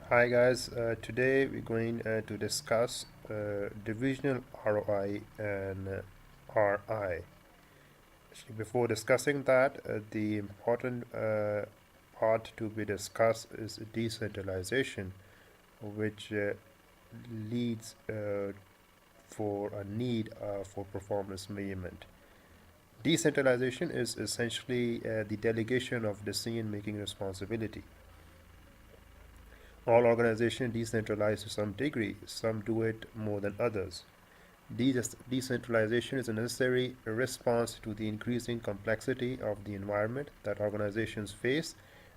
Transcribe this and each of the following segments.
Hi guys, today we're going to discuss divisional ROI and RI. Actually, before discussing that, the important part to be discussed is decentralization, which leads for a need for performance measurement. Decentralization is essentially the delegation of decision-making responsibility. All organizations decentralize to some degree, some do it more than others. Decentralization is a necessary response to the increasing complexity of the environment that organizations face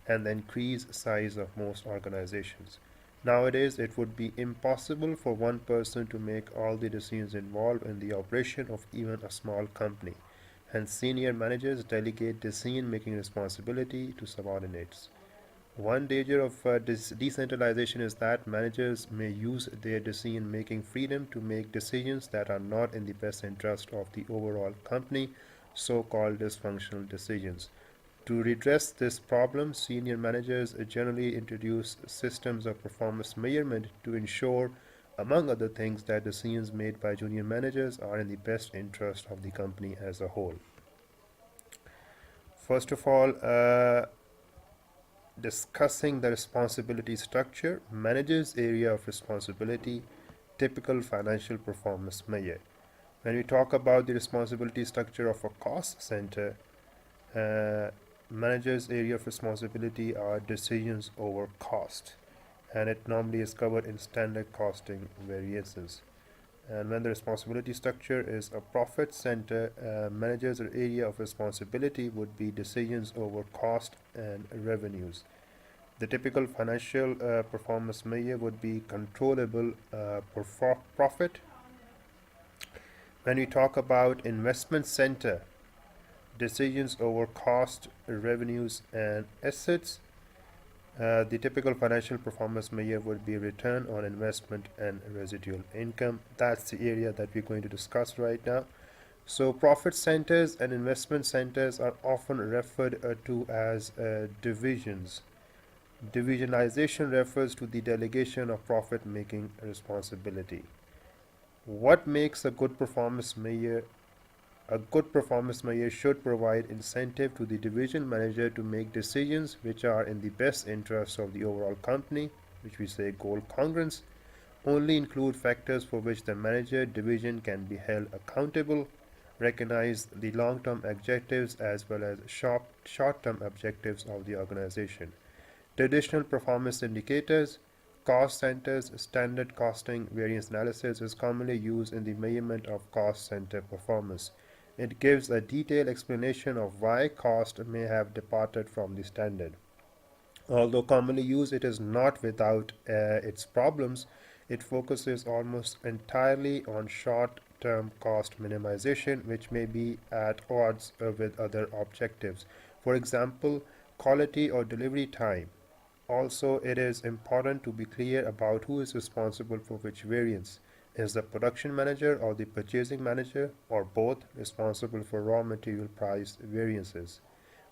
and the increased size of most organizations. Nowadays, it would be impossible for one person to make all the decisions involved in the operation of even a small company. Hence, senior managers delegate decision-making responsibility to subordinates. One danger of decentralization is that managers may use their decision-making freedom to make decisions that are not in the best interest of the overall company, so-called dysfunctional decisions. To redress this problem, senior managers generally introduce systems of performance measurement to ensure, among other things, that decisions made by junior managers are in the best interest of the company as a whole. First of all, discussing the responsibility structure, manager's area of responsibility, typical financial performance measure. When we talk about the responsibility structure of a cost center, manager's area of responsibility are decisions over cost, and it normally is covered in standard costing variances. And when the responsibility structure is a profit center, manager's area of responsibility would be decisions over cost and revenues. The typical financial performance measure would be controllable profit. When we talk about investment center, decisions over cost, revenues, and assets, the typical financial performance measure would be return on investment and residual income. That's the area that we're going to discuss right now. So profit centers and investment centers are often referred to as divisions. Divisionalization refers to the delegation of profit-making responsibility. What makes a good performance measure? A good performance measure should provide incentive to the division manager to make decisions which are in the best interest of the overall company, which we say goal congruence, only include factors for which the manager division can be held accountable, recognize the long-term objectives as well as short-term objectives of the organization. Traditional performance indicators, cost centers, standard costing variance analysis is commonly used in the measurement of cost center performance. It gives a detailed explanation of why cost may have departed from the standard. Although commonly used, it is not without its problems. It focuses almost entirely on short-term cost minimization, which may be at odds with other objectives. For example, quality or delivery time. Also, it is important to be clear about who is responsible for which variance. Is the production manager or the purchasing manager or both responsible for raw material price variances?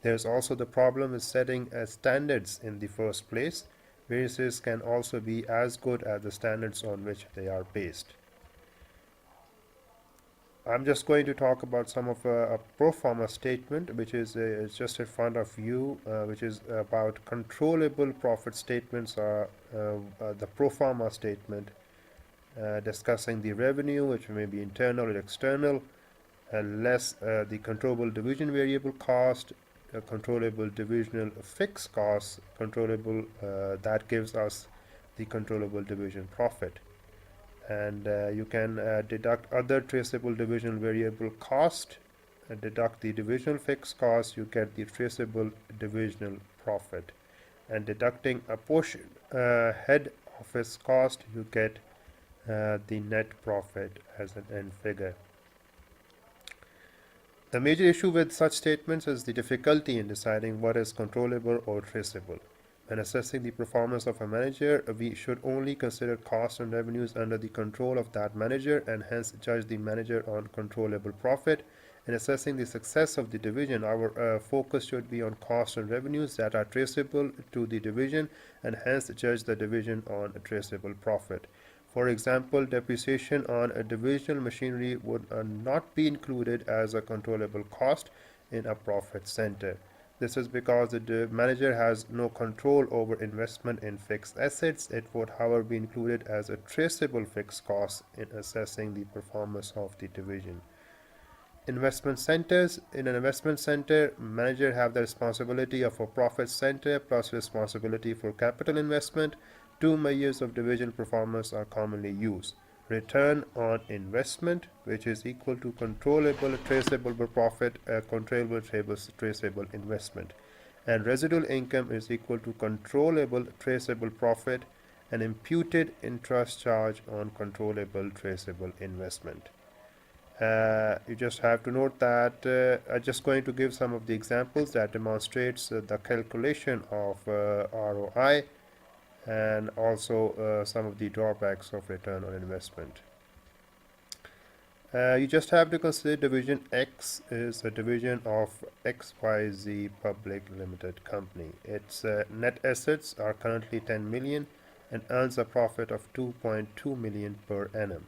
There is also the problem with setting standards in the first place. Variances can also be as good as the standards on which they are based. I'm just going to talk about some of a pro forma statement, which is just in front of you, which is about controllable profit statements, the pro forma statement, discussing the revenue, which may be internal or external, less the controllable division variable cost, controllable divisional fixed costs, controllable that gives us the controllable division profit. And you can deduct other traceable divisional variable cost, deduct the divisional fixed cost, you get the traceable divisional profit, and deducting a portion head office cost, you get the net profit as an end figure. The major issue with such statements is the difficulty in deciding what is controllable or traceable. When assessing the performance of a manager, we should only consider costs and revenues under the control of that manager and hence judge the manager on controllable profit. In assessing the success of the division, our focus should be on costs and revenues that are traceable to the division and hence judge the division on a traceable profit. For example, depreciation on a divisional machinery would not be included as a controllable cost in a profit center. This is because the manager has no control over investment in fixed assets. It would, however, be included as a traceable fixed cost in assessing the performance of the division. Investment centers. In an investment center, manager have the responsibility of a profit center plus responsibility for capital investment. Two measures of divisional performance are commonly used. Return on investment, which is equal to controllable traceable profit, controllable traceable investment, and residual income is equal to controllable traceable profit and imputed interest charge on controllable traceable investment. You just have to note that I'm just going to give some of the examples that demonstrates the calculation of ROI and also some of the drawbacks of return on investment. You just have to consider division X is a division of XYZ Public Limited Company. Its net assets are currently 10 million and earns a profit of 2.2 million per annum.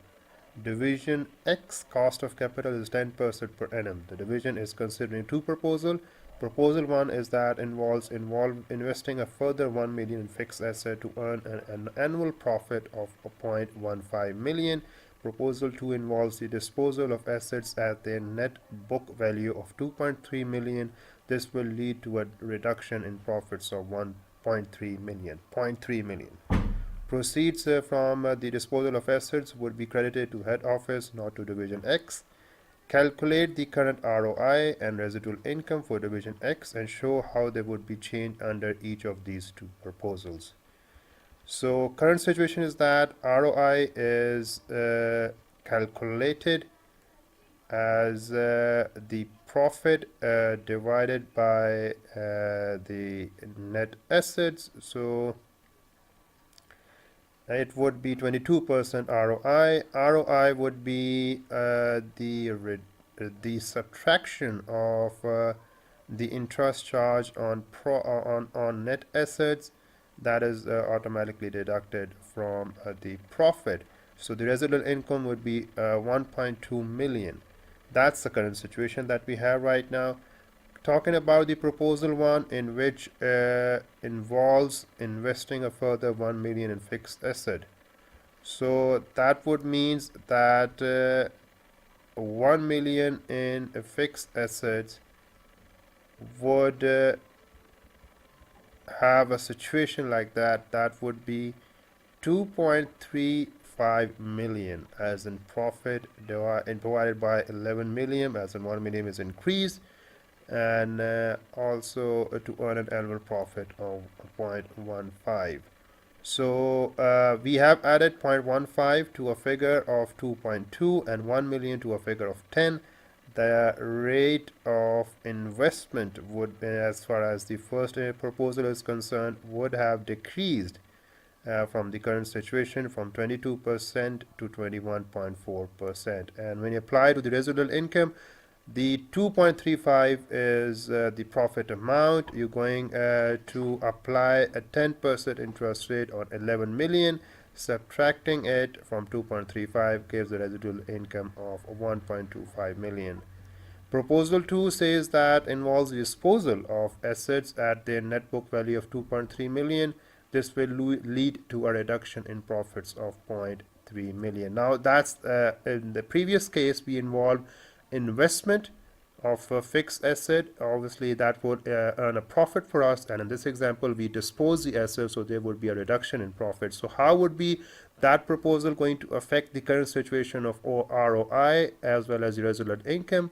Division X cost of capital is 10% per annum. The division is considering two proposals. Proposal 1 is that involves investing a further 1 million in fixed asset to earn an annual profit of 0.15 million. Proposal 2 involves the disposal of assets at their net book value of 2.3 million. This will lead to a reduction in profits of 1.3 million. 0.3 million. Proceeds from the disposal of assets would be credited to head office, not to division X. Calculate the current ROI and residual income for division X and show how they would be changed under each of these two proposals. So current situation is that ROI is calculated as the profit divided by the net assets. So it would be 22% ROI. ROI would be the subtraction of the interest charge on net assets that is automatically deducted from the profit. So the residual income would be 1.2 million. That's the current situation that we have right now. Talking about the proposal 1, in which involves investing a further 1 million in fixed asset. So that would means that 1 million in fixed assets would have a situation like that. That would be 2.35 million as in profit divided by 11 million, as in 1 million is increased, and also to earn an annual profit of 0.15. So we have added 0.15 to a figure of 2.2 and 1 million to a figure of 10. The rate of investment would, as far as the first proposal is concerned, would have decreased from the current situation from 22% to 21.4%. And when you apply to the residual income, the 2.35 is the profit amount. You're going to apply a 10% interest rate on 11 million. Subtracting it from 2.35 gives the residual income of 1.25 million. Proposal 2 says that involves the disposal of assets at their net book value of 2.3 million. This will lead to a reduction in profits of 0.3 million. Now that's in the previous case we involved investment of a fixed asset. Obviously that would earn a profit for us, and in this example we dispose the asset, so there would be a reduction in profit. So how would be that proposal going to affect the current situation of ROI as well as the residual income?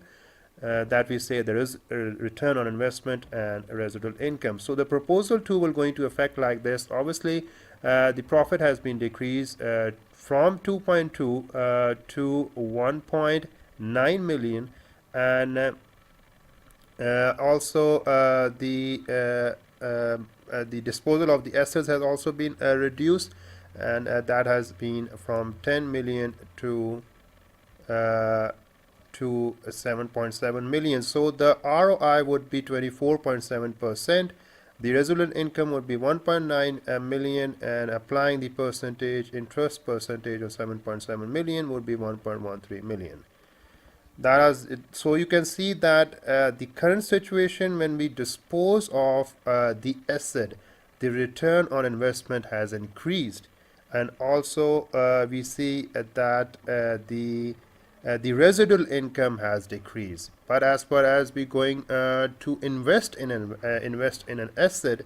That we say there is a return on investment and residual income. So the proposal 2 will going to affect like this. Obviously the profit has been decreased from 2.2 to 1.9 million, and also the disposal of the assets has also been reduced, and that has been from 10 million to to 7.7 million. So the ROI would be 24.7%. The residual income would be 1.9 million, and applying the percentage, interest percentage of 7.7 million would be 1.13 million. That is it. So you can see that the current situation, when we dispose of the asset, the return on investment has increased, and also we see that the residual income has decreased. But as far as we going to invest in an asset,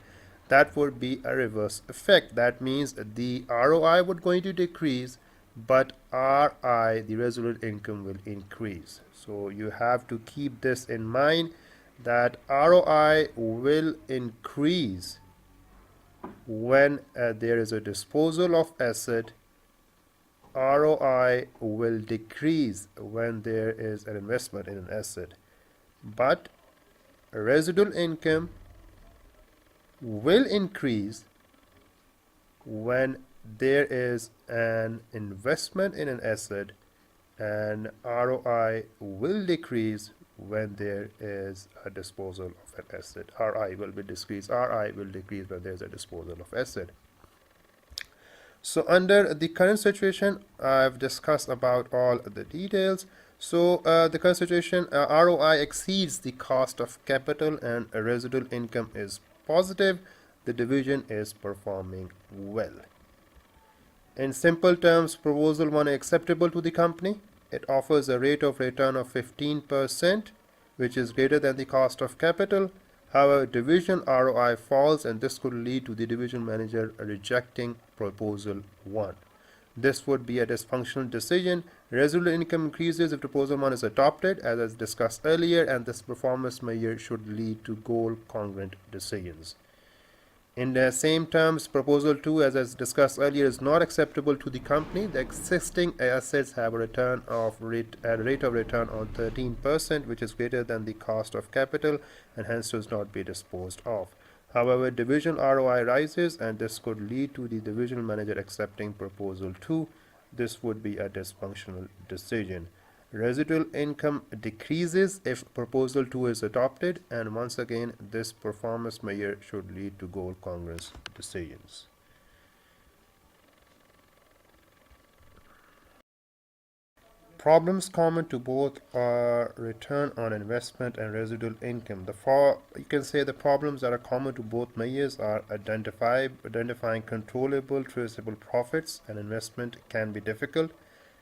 that would be a reverse effect. That means the ROI would going to decrease, but RI, the residual income, will increase. So you have to keep this in mind, that ROI will increase when there is a disposal of asset. ROI will decrease when there is an investment in an asset, but residual income will increase when there is an investment in an asset, and ROI will decrease when there is a disposal of an asset. RI will decrease when there is a disposal of asset. So under the current situation, I've discussed about all the details. So the current situation, ROI exceeds the cost of capital and residual income is positive. The division is performing well. In simple terms, proposal 1 is acceptable to the company. It offers a rate of return of 15%, which is greater than the cost of capital. However, division ROI falls, and this could lead to the division manager rejecting proposal 1. This would be a dysfunctional decision. Residual income increases if proposal 1 is adopted, as I discussed earlier, and this performance measure should lead to goal congruent decisions. In the same terms, proposal 2, as I discussed earlier, is not acceptable to the company. The existing assets have a rate of return on 13%, which is greater than the cost of capital, and hence does not be disposed of. However, division ROI rises, and this could lead to the divisional manager accepting proposal 2. This would be a dysfunctional decision. Residual income decreases if proposal 2 is adopted, and once again, this performance measure should lead to goal congruence decisions. Problems common to both are return on investment and residual income. You can say the problems that are common to both measures are identifying controllable, traceable profits and investment can be difficult.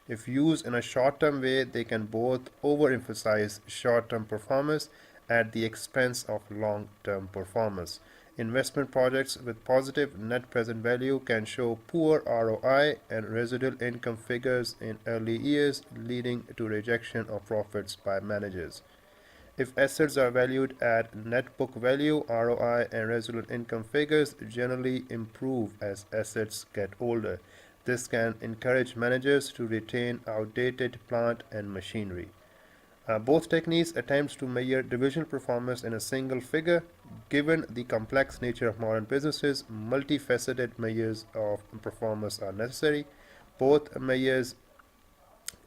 If used in a short-term way, they can both overemphasize short-term performance at the expense of long-term performance. Investment projects with positive net present value can show poor ROI and residual income figures in early years, leading to rejection of profits by managers. If assets are valued at net book value, ROI and residual income figures generally improve as assets get older. This can encourage managers to retain outdated plant and machinery. Both techniques attempt to measure divisional performance in a single figure. Given the complex nature of modern businesses, multifaceted measures of performance are necessary. Both measures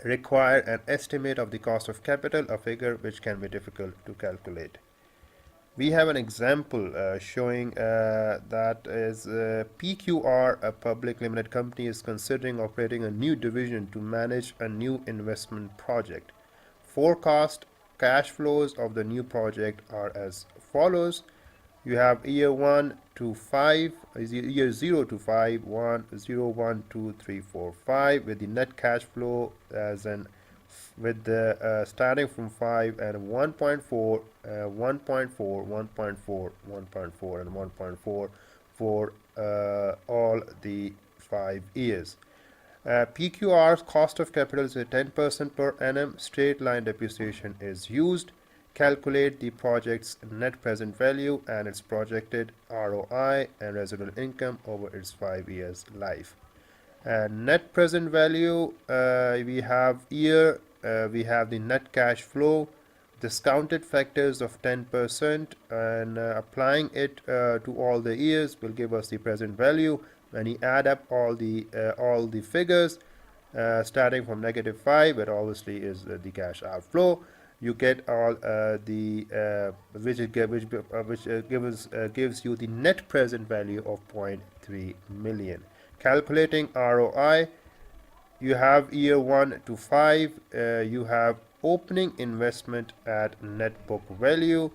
require an estimate of the cost of capital, a figure which can be difficult to calculate. We have an example showing that is PQR, a public limited company, is considering operating a new division to manage a new investment project. Forecast cash flows of the new project are as follows. You have year 1 to 5, year 0 to 5, 1, 2, 3, 4, 5, with the net cash flow as an with the starting from 5 and 1.4, 1.4, 1.4, 1.4, and 1.4 for all the 5 years. PQR's cost of capital is 10% per annum. Straight line depreciation is used. Calculate the project's net present value and its projected ROI and residual income over its 5 years life. Net present value, we have here, we have the net cash flow, discounted factors of 10%, and applying it to all the years will give us the present value. When you add up all the figures, starting from -5, it obviously is the cash outflow. You get all the which gives you the net present value of 0.3 million. Calculating ROI, you have year 1 to 5. You have opening investment at net book value,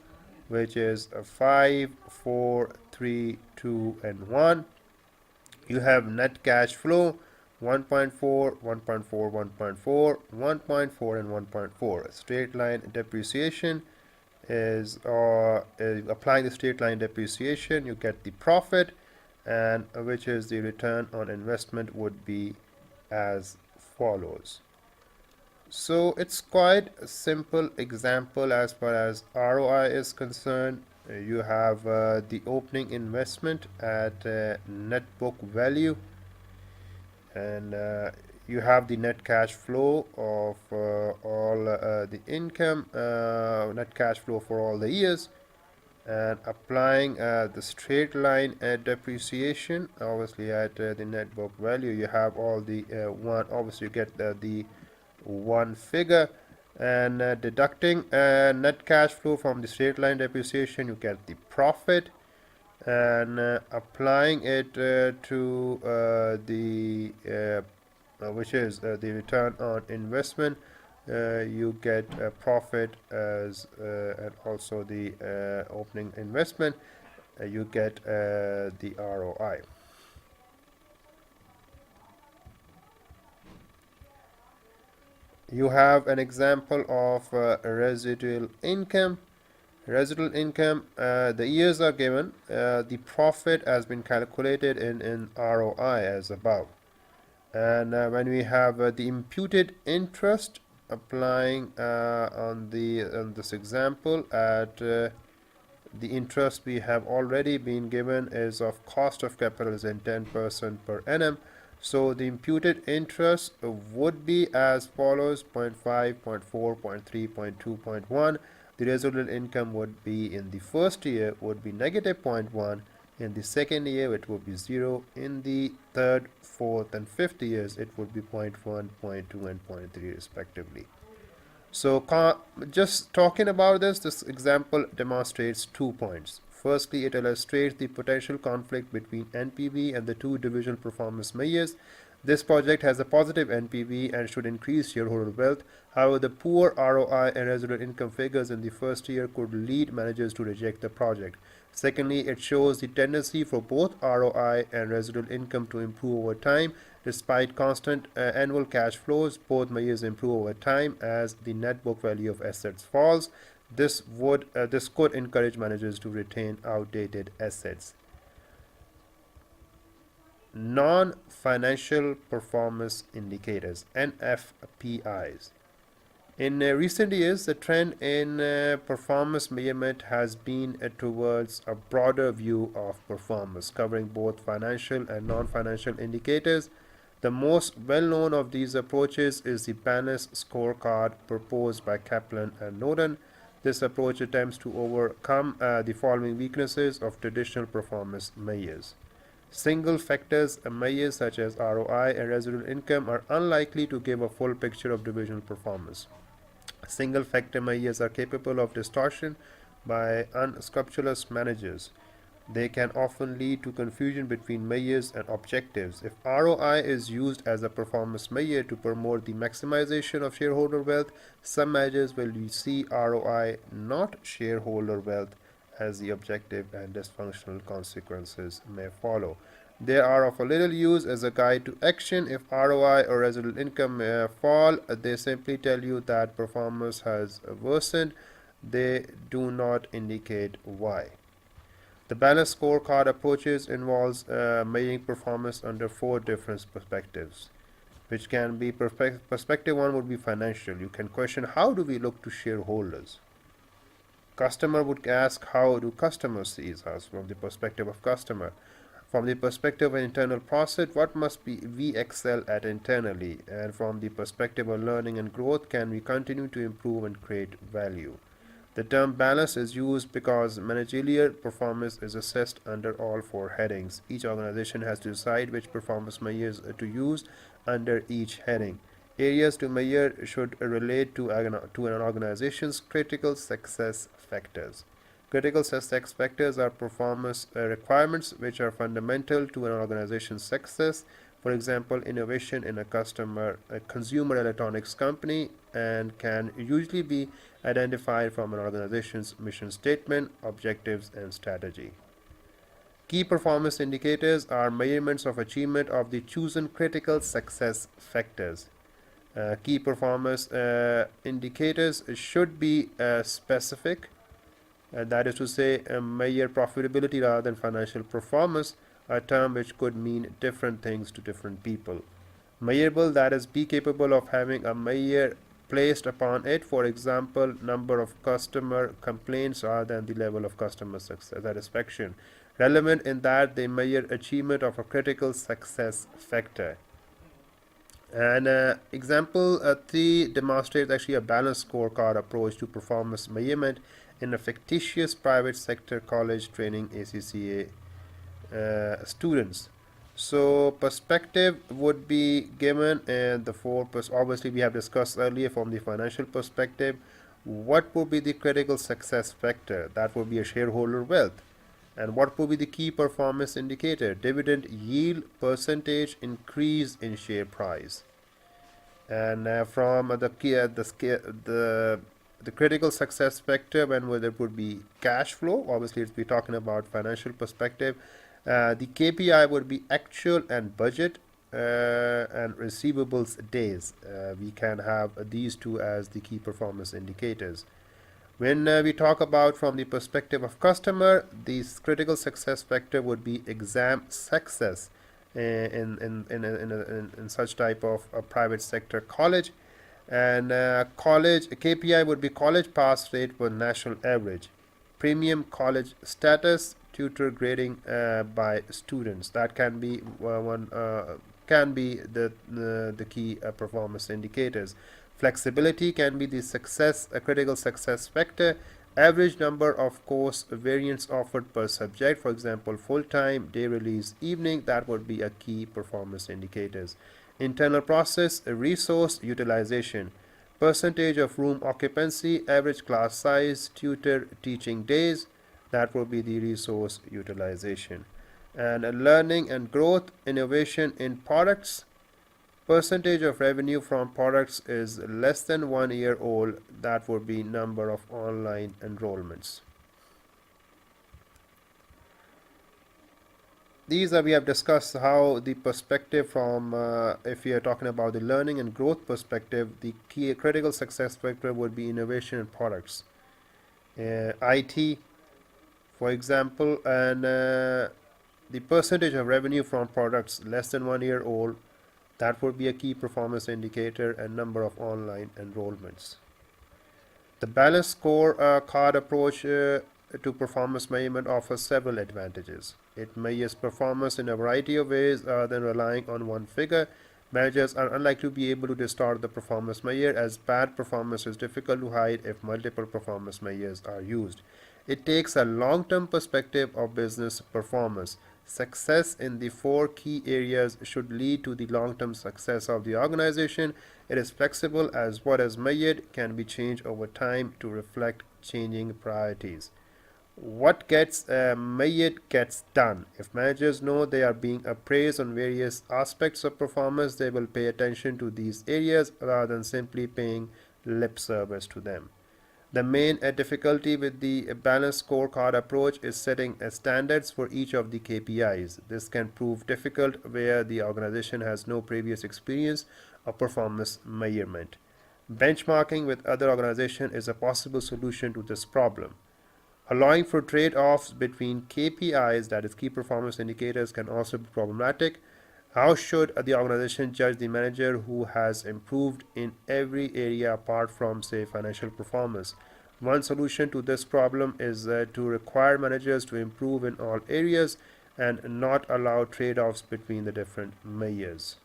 which is 5, 4, 3, 2, and 1. You have net cash flow 1.4, 1.4, 1.4, 1.4, and 1.4. Straight line depreciation is applying the straight line depreciation, you get the profit, and which is the return on investment would be as follows. So it's quite a simple example as far as ROI is concerned. You have the opening investment at net book value, and you have the net cash flow of all the income, net cash flow for all the years, and applying the straight line depreciation obviously at the net book value. You have all the one, obviously you get the one figure, and deducting net cash flow from the straight line depreciation, you get the profit, and applying it to the which is the return on investment, you get a profit as and also the opening investment, you get the ROI. You have an example of residual income. Residual income, the years are given, the profit has been calculated in ROI as above, and when we have the imputed interest applying on this example at the interest we have already been given is of cost of capital is in 10% per annum. So the imputed interest would be as follows: 0.5, 0.4, 0.3, 0.2, 0.1. The residual income would be in the first year would be -0.1, in the second year it would be 0, in the third, fourth, and fifth years it would be 0.1, 0.2, and 0.3 respectively. So just talking about this example demonstrates 2 points. Firstly, it illustrates the potential conflict between NPV and the two divisional performance measures. This project has a positive NPV and should increase shareholder wealth. However, the poor ROI and residual income figures in the first year could lead managers to reject the project. Secondly, it shows the tendency for both ROI and residual income to improve over time. Despite constant annual cash flows, both measures improve over time as the net book value of assets falls. This could encourage managers to retain outdated assets. Non-financial performance indicators, NFPIs. In recent years, the trend in performance measurement has been towards a broader view of performance, covering both financial and non-financial indicators. The most well-known of these approaches is the balanced scorecard proposed by Kaplan and Norton. This approach attempts to overcome the following weaknesses of traditional performance measures. Single factors measures such as ROI and residual income are unlikely to give a full picture of divisional performance. Single factor measures are capable of distortion by unscrupulous managers. They can often lead to confusion between measures and objectives. If ROI is used as a performance measure to promote the maximization of shareholder wealth, some managers will see ROI, not shareholder wealth, as the objective, and dysfunctional consequences may follow. They are of little use as a guide to action. If ROI or residual income fall, they simply tell you that performance has worsened. They do not indicate why. The balanced scorecard approaches involves measuring performance under 4 different perspectives, which can be perspective 1 would be financial. You can question, how do we look to shareholders? Customer would ask, how do customers see us from the perspective of customer? From the perspective of internal profit, what must we excel at internally? And from the perspective of learning and growth, can we continue to improve and create value? The term balance is used because managerial performance is assessed under all 4 headings. Each organization has to decide which performance measures to use under each heading. Areas to measure should relate to an organization's critical success factors. Critical success factors are performance requirements which are fundamental to an organization's success. For example, innovation in a consumer electronics company, and can usually be identified from an organization's mission statement, objectives, and strategy. Key performance indicators are measurements of achievement of the chosen critical success factors. Key performance indicators should be specific, that is to say, measure profitability rather than financial performance, a term which could mean different things to different people. Measurable, that is, be capable of having a measure placed upon it, for example, number of customer complaints rather than the level of customer satisfaction. Relevant in that they measure achievement of a critical success factor. And example 3 demonstrates actually a balanced scorecard approach to performance measurement in a fictitious private sector college training ACCA students. So perspective would be given, and the four obviously we have discussed earlier from the financial perspective. What would be the critical success factor? That would be a shareholder wealth. And what would be the key performance indicator? Dividend yield percentage increase in share price. And from the critical success factor, when it would be cash flow. Obviously, it's be talking about financial perspective. The KPI would be actual and budget and receivables days. We can have these two as the key performance indicators. When we talk about from the perspective of customer, the critical success factor would be exam success in such type of a private sector college. And college KPI would be college pass rate for national average, premium college status, tutor grading by students. That can be the key performance indicators. Flexibility can be the critical success factor. Average number of course variants offered per subject, for example, full-time, day release, evening, that would be a key performance indicators. Internal process, resource utilization, percentage of room occupancy, average class size, tutor teaching days, that would be the resource utilization. And learning and growth, innovation in products, percentage of revenue from products is less than 1 year old, that would be number of online enrollments. These we have discussed how the perspective from if we are talking about the learning and growth perspective, the key critical success factor would be innovation in products, IT, for example, and the percentage of revenue from products less than 1 year old, that would be a key performance indicator, and number of online enrollments. The balanced score card approach to performance measurement offers several advantages. It measures performance in a variety of ways rather than relying on one figure. Managers are unlikely to be able to distort the performance measure, as bad performance is difficult to hide if multiple performance measures are used. It takes a long-term perspective of business performance. Success in the 4 key areas should lead to the long-term success of the organization. It is flexible, as what is measured can be changed over time to reflect changing priorities. What gets measured gets done. If managers know they are being appraised on various aspects of performance, they will pay attention to these areas rather than simply paying lip service to them. The main difficulty with the balanced scorecard approach is setting standards for each of the KPIs. This can prove difficult where the organization has no previous experience of performance measurement. Benchmarking with other organizations is a possible solution to this problem. Allowing for trade-offs between KPIs, that is key performance indicators, can also be problematic. How should the organization judge the manager who has improved in every area apart from, say, financial performance? One solution to this problem is to require managers to improve in all areas and not allow trade-offs between the different measures.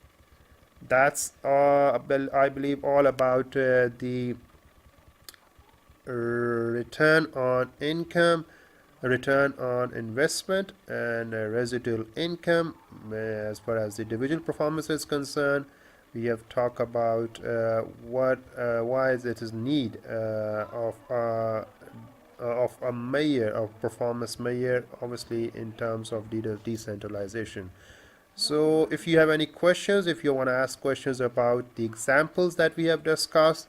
That's, I believe, all about the return on income, return on investment, and residual income as far as the divisional performance is concerned. We have talked about why it is need of a measure of performance measure, obviously in terms of decentralization. So if you have any questions, if you want to ask questions about the examples that we have discussed,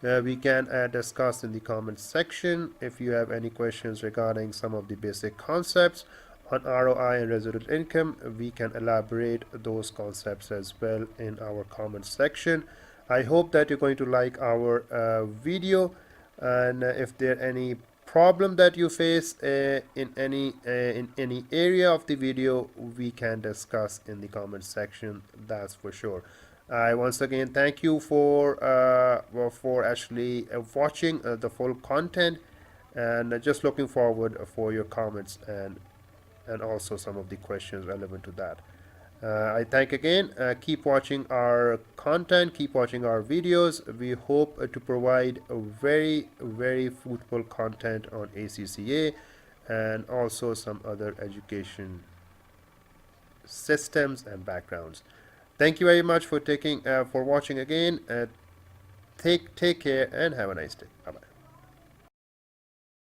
we can discuss in the comments section. If you have any questions regarding some of the basic concepts on ROI and residual income, we can elaborate those concepts as well in our comments section. I hope that you're going to like our video, and if there are any problem that you face in any area of the video, we can discuss in the comments section, that's for sure. I once again thank you for actually watching the full content, and just looking forward for your comments and also some of the questions relevant to that. I thank again. Keep watching our content, keep watching our videos. We hope to provide a very fruitful content on ACCA and also some other education systems and backgrounds. Thank you very much for watching again. Take care and have a nice day. Bye bye.